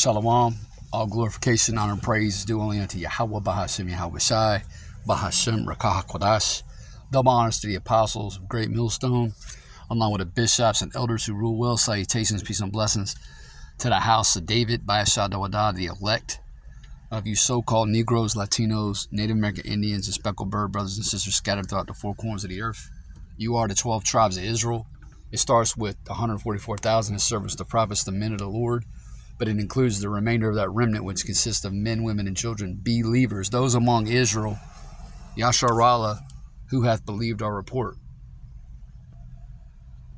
Shalom. All glorification, honor, and praise is due only unto Yahweh, Bahashem, Yahweh Shai, Bahashem, Rakah, Kodash. Double honors to the apostles of Great Millstone, along with the bishops and elders who rule well. Salutations, peace, and blessings to the house of David, Bayashah Dawadah, the elect of you so-called Negroes, Latinos, Native American Indians, and speckled bird brothers and sisters scattered throughout the four corners of the earth. You are the 12 tribes of Israel. It starts with 144,000 as servants, the prophets, the men of the Lord. But it includes the remainder of that remnant, which consists of men, women, and children, believers, those among Israel, Yasharallah, who hath believed our report.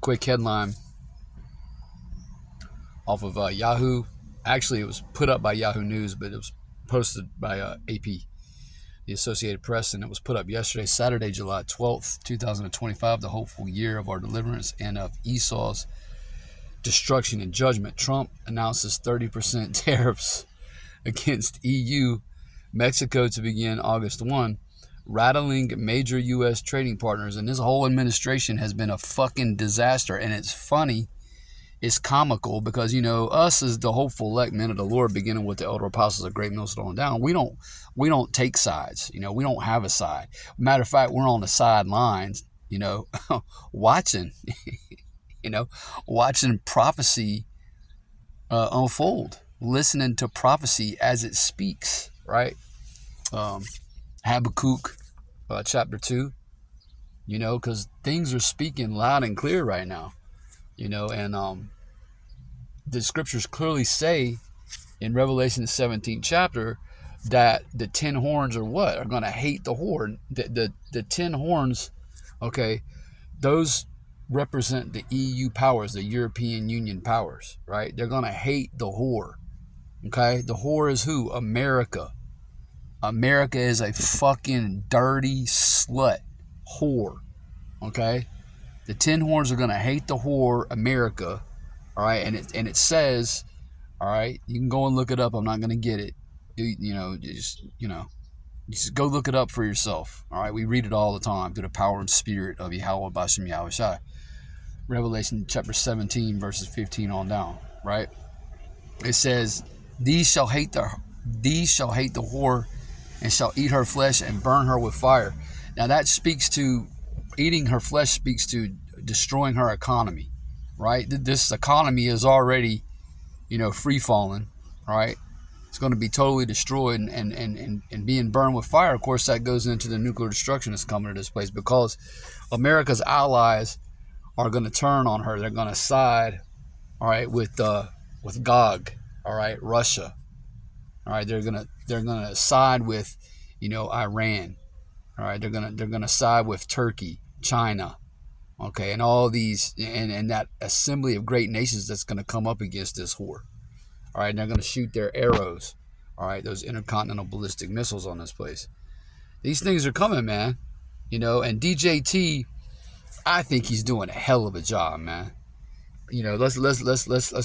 Quick headline off of Yahoo. Actually, it was put up by Yahoo News, but it was posted by AP, the Associated Press, and it was put up yesterday, Saturday, July 12th, 2025, the hopeful year of our deliverance and of Esau's destruction and judgment. Trump announces 30% tariffs against EU, Mexico to begin August 1, rattling major U.S. trading partners. And this whole administration has been a fucking disaster. And it's funny, it's comical, because, you know, us as the hopeful elect men of the Lord, beginning with the elder apostles of Great Millstone down, we don't take sides. You know, we don't have a side. Matter of fact, we're on the sidelines, you know, watching. Watching prophecy unfold, listening to prophecy as it speaks, right? Habakkuk chapter 2, you know, because things are speaking loud and clear right now, you know, and the scriptures clearly say in Revelation 17th chapter that the 10 horns are what? Are going to hate the whore. The 10 horns, okay, those represent the EU powers, the European Union powers, right? They're going to hate the whore, okay? The whore is who? America. America is a fucking dirty slut whore, okay? The 10 horns are going to hate the whore, America, all right? And it says, all right, you can go and look it up. I'm not going to get it. Just go look it up for yourself, all right? We read it all the time through the power and spirit of Yahweh, Bashem, Yahweh Shai. Revelation chapter 17 verses 15 on down, right? It says, these shall hate the whore, and shall eat her flesh and burn her with fire. Now that speaks to, eating her flesh speaks to destroying her economy, right? This economy is already, you know, free falling, right? It's going to be totally destroyed and being burned with fire. Of course, that goes into the nuclear destruction that's coming to this place, because America's allies are going to turn on her. They're going to side, all right, with Gog, all right, Russia, all right. They're gonna side with, you know, Iran, all right. They're gonna side with Turkey, China, okay, and all these and that assembly of great nations that's going to come up against this whore, all right. And they're going to shoot their arrows, all right, those intercontinental ballistic missiles on this place. These things are coming, man, you know. And DJT, I think he's doing a hell of a job, man. You know, let's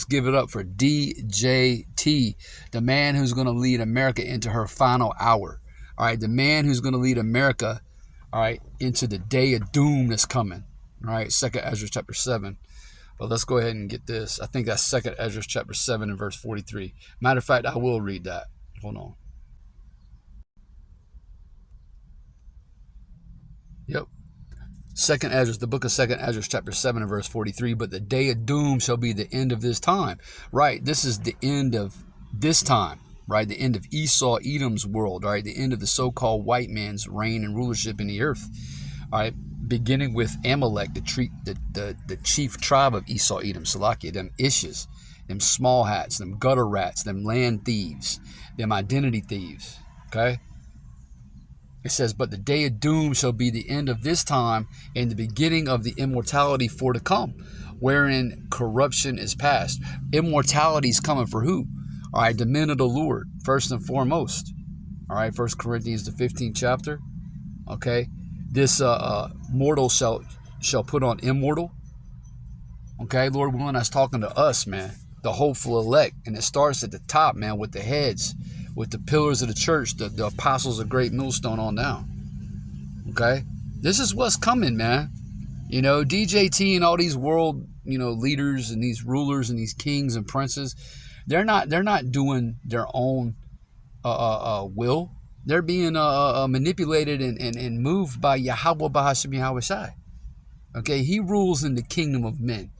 give it up for DJT, the man who's going to lead America into her final hour. All right, the man who's going to lead America, all right, into the day of doom that's coming. All right, 2nd Ezra chapter 7. But let's go ahead and get this. I think that's 2nd Ezra chapter 7 and verse 43. Matter of fact, I will read that. Hold on. Yep. Second Ezra, the book of 2nd Ezra, chapter 7 and verse 43. But the day of doom shall be the end of this time. Right, this is the end of this time. Right, the end of Esau, Edom's world. Right, the end of the so-called white man's reign and rulership in the earth. All right, beginning with Amalek, the chief tribe of Esau, Edom, Salakia, them Ishes, them small hats, them gutter rats, them land thieves, them identity thieves. Okay. It says, but the day of doom shall be the end of this time and the beginning of the immortality for to come, wherein corruption is past. Immortality is coming for who? All right, the men of the Lord, first and foremost. All right, 1 Corinthians, the 15th chapter. Okay, this mortal shall put on immortal. Okay, Lord willing, that's talking to us, man, the hopeful elect. And it starts at the top, man, with the heads, with the pillars of the church, the apostles of Great Millstone on down. Okay, this is what's coming, man. You know, DJT and all these world, you know, leaders and these rulers and these kings and princes, They're not doing their own will. They're being manipulated and moved by Yahweh Bahashim Yahweh Shai. Okay, he rules in the kingdom of men.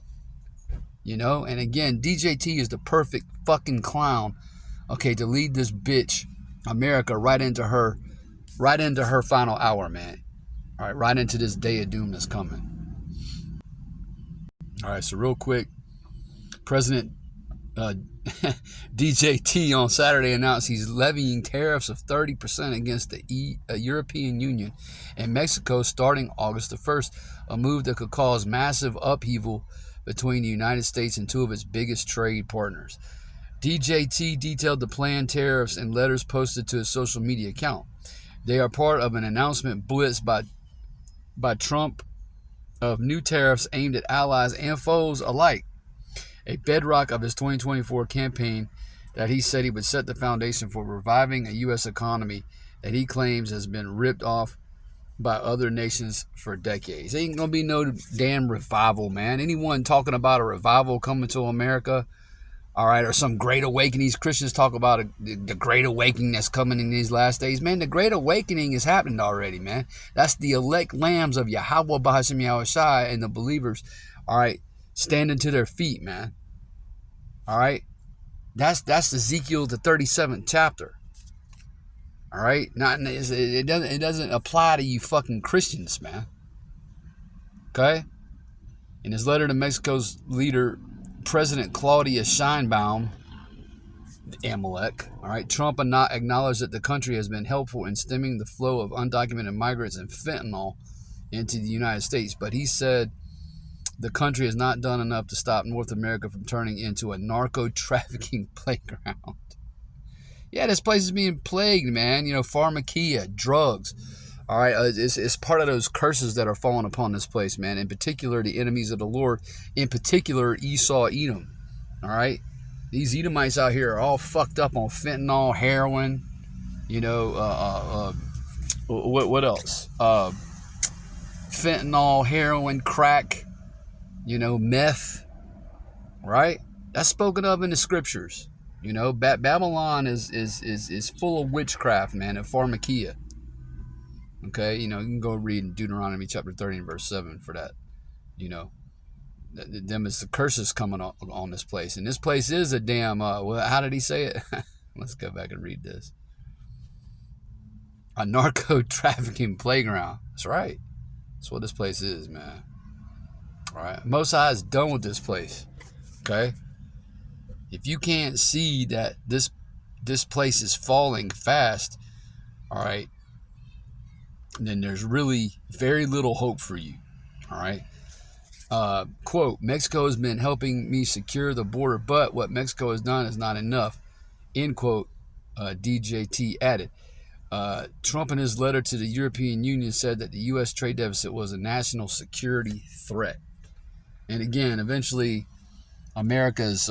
You know, and again, DJT is the perfect fucking clown, okay, to lead this bitch, America, right into her final hour, man. All right, right into this day of doom that's coming. All right, so real quick, President DJT on Saturday announced he's levying tariffs of 30% against the European Union and Mexico starting August the 1st, a move that could cause massive upheaval between the United States and two of its biggest trade partners. DJT detailed the planned tariffs in letters posted to his social media account. They are part of an announcement blitz by Trump of new tariffs aimed at allies and foes alike, a bedrock of his 2024 campaign that he said he would set the foundation for reviving a U.S. economy that he claims has been ripped off by other nations for decades. Ain't gonna be no damn revival, man. Anyone talking about a revival coming to America, all right, or some great awakening. These Christians talk about the great awakening that's coming in these last days. Man, the great awakening is happening already, man. That's the elect lambs of Yahweh Bahashim Yahweh Shai and the believers, all right, standing to their feet, man. All right, that's Ezekiel the 37th chapter. All right, it doesn't apply to you fucking Christians, man. Okay. In his letter to Mexico's leader, President Claudia Sheinbaum, Amalek, all right, Trump acknowledged that the country has been helpful in stemming the flow of undocumented migrants and fentanyl into the United States, but he said the country has not done enough to stop North America from turning into a narco-trafficking playground. Yeah, this place is being plagued, man. You know, pharmakia, drugs. All right, it's part of those curses that are falling upon this place, man. In particular, the enemies of the Lord. In particular, Esau, Edom. All right, these Edomites out here are all fucked up on fentanyl, heroin. You know, what else? Fentanyl, heroin, crack. You know, meth. Right? That's spoken of in the scriptures. You know, Babylon is full of witchcraft, man, and pharmakia. Okay, you know, you can go read Deuteronomy chapter 30 and verse 7 for that. You know, them is the curses coming on this place. And this place is a damn, well, how did he say it? Let's go back and read this. A narco-trafficking playground. That's right. That's what this place is, man. All right. Most High is done with this place. Okay? If you can't see that this place is falling fast, all right, then there's really very little hope for you. All right. Quote, Mexico has been helping me secure the border, but what Mexico has done is not enough. End quote. DJT added. Trump in his letter to the European Union said that the U.S. trade deficit was a national security threat. And again, eventually, America's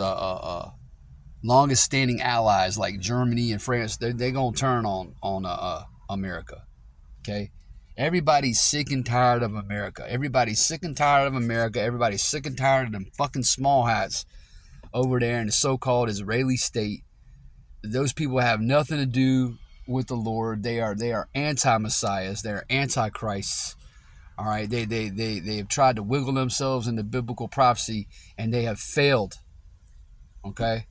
longest standing allies like Germany and France, they're going to turn on America. Okay? Everybody's sick and tired of America. Everybody's sick and tired of America. Everybody's sick and tired of them fucking small hats over there in the so-called Israeli state. Those people have nothing to do with the Lord. They are anti-messiahs. They're antichrists. All right, they have tried to wiggle themselves into biblical prophecy, and they have failed. Okay,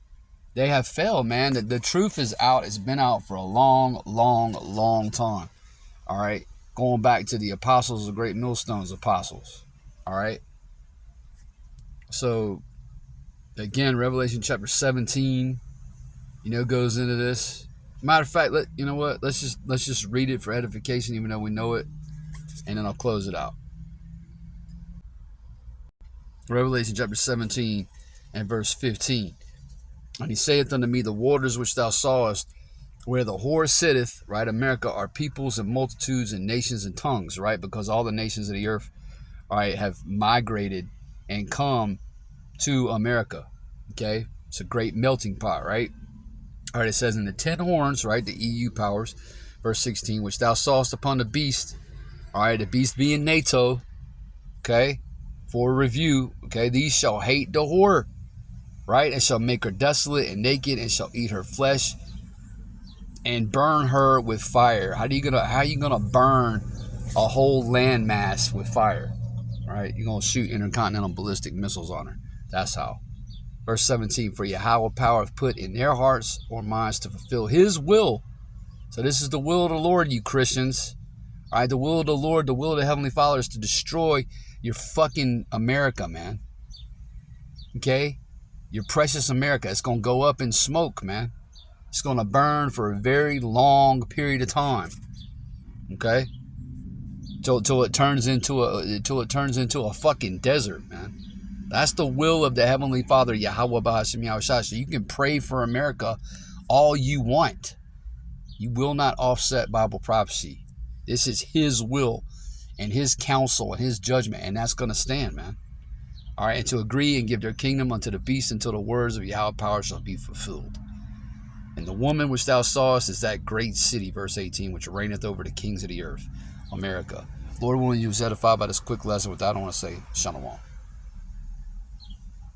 they have failed, man. The truth is out. It's been out for a long, long, long time. All right, going back to the apostles, the great millstones apostles. All right. So again, Revelation chapter 17, you know, goes into this. Matter of fact, you know what? Let's just read it for edification, even though we know it, and then I'll close it out. Revelation chapter 17 and verse 15. And he saith unto me, the waters which thou sawest, where the whore sitteth, right? America are peoples and multitudes and nations and tongues, right? Because all the nations of the earth, all right, have migrated and come to America. Okay, it's a great melting pot, right? All right, it says in the 10 horns, right, the EU powers, verse 16, which thou sawest upon the beast, all right, the beast being NATO, okay, for review, okay, these shall hate the whore, right? And shall make her desolate and naked, and shall eat her flesh, and burn her with fire. How are you gonna burn a whole landmass with fire? Right? You're gonna shoot intercontinental ballistic missiles on her. That's how. Verse 17, for Yahweh power hath put in their hearts or minds to fulfill his will. So this is the will of the Lord, you Christians. All right, the will of the Lord, the will of the Heavenly Father is to destroy your fucking America, man. Okay? Your precious America. It's going to go up in smoke, man. It's going to burn for a very long period of time. Okay? Till it turns into a fucking desert, man. That's the will of the Heavenly Father, Yahweh B'Hashem Yahushua. So you can pray for America all you want. You will not offset Bible prophecy. This is his will and his counsel and his judgment, and that's going to stand, man. All right, and to agree and give their kingdom unto the beast until the words of Yahweh power shall be fulfilled. And the woman which thou sawest is that great city, verse 18, which reigneth over the kings of the earth, America. Lord willing, you was edified by this quick lesson. With that, I want to say, Shalom.